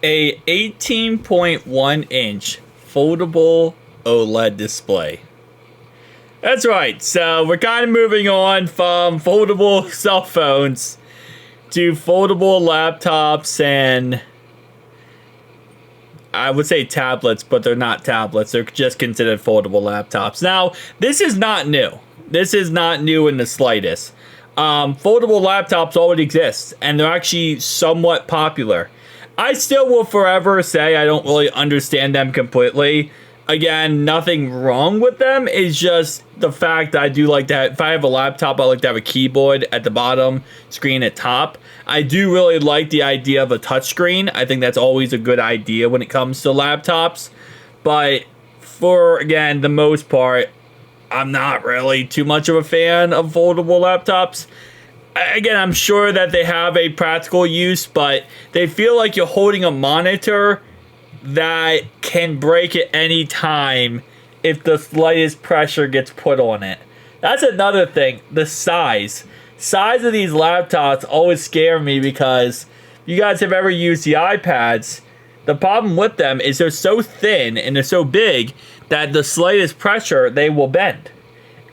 A 18.1 inch foldable OLED display. That's right, so we're kind of moving on from foldable cell phones to foldable laptops and I would say tablets, but they're not tablets. They're just considered foldable laptops. Now, this is not new. This is not new in the slightest. Foldable laptops already exist, and they're actually somewhat popular. I still will forever say I don't really understand them completely. Again, nothing wrong with them. It's just the fact that I do like that. If I have a laptop, I like to have a keyboard at the bottom, screen at top. I do really like the idea of a touchscreen. I think that's always a good idea when it comes to laptops. But for, again, the most part, I'm not really too much of a fan of foldable laptops. Again, I'm sure that they have a practical use, but they feel like you're holding a monitor that can break at any time if the slightest pressure gets put on it. That's another thing. The size of these laptops always scare me because if you guys have ever used the iPads, the problem with them is they're so thin and they're so big that the slightest pressure, they will bend.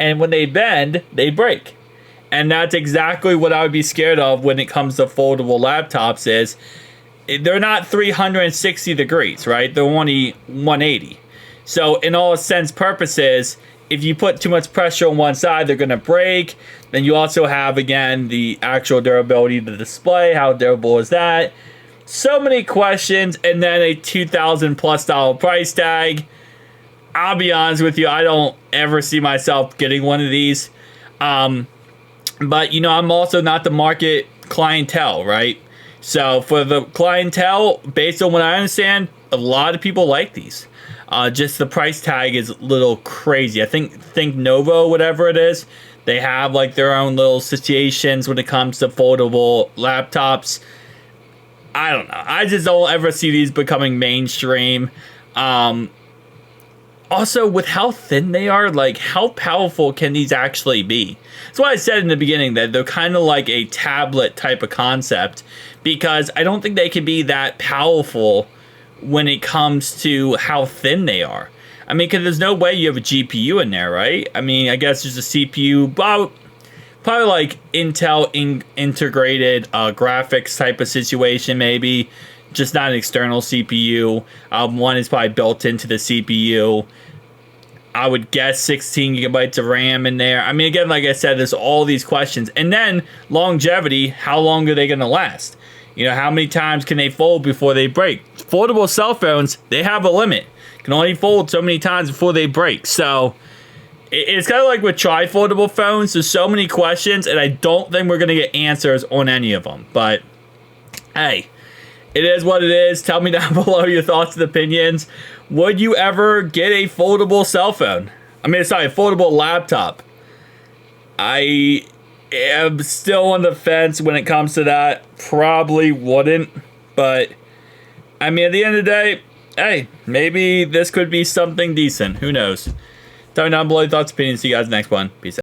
And when they bend, they break. And that's exactly what I would be scared of when it comes to foldable laptops is they're not 360 degrees, right? They're only 180. So in all sense purposes, if you put too much pressure on one side, they're going to break. Then you also have, again, the actual durability of the display. How durable is that? So many questions, and then a $2,000+ price tag. I'll be honest with you, I don't ever see myself getting one of these. But, you know, I'm also not the market clientele, right? So for the clientele, based on what I understand, a lot of people like these. Just the price tag is a little crazy. I think Novo, whatever it is, they have like their own little situations when it comes to foldable laptops. I don't know. I just don't ever see these becoming mainstream. Also, with how thin they are, like, how powerful can these actually be? That's why I said in the beginning that they're kind of like a tablet type of concept, because I don't think they can be that powerful when it comes to how thin they are. I mean, because there's no way you have a GPU in there, right? I mean, I guess there's a CPU, about probably like Intel integrated graphics type of situation, maybe. Just not an external CPU. One is probably built into the CPU. I would guess 16 gigabytes of RAM in there. I mean, again, like I said, there's all these questions. And then longevity, how long are they going to last? You know, how many times can they fold before they break? Foldable cell phones, they have a limit. Can only fold so many times before they break. So it's kind of like with tri-foldable phones. There's so many questions, and I don't think we're going to get answers on any of them. But, hey, it is what it is. Tell me down below your thoughts and opinions. Would you ever get a foldable cell phone? I mean, sorry, a foldable laptop. I am still on the fence when it comes to that. Probably wouldn't. But, I mean, at the end of the day, hey, maybe this could be something decent. Who knows? Tell me down below your thoughts and opinions. See you guys next one. Peace out.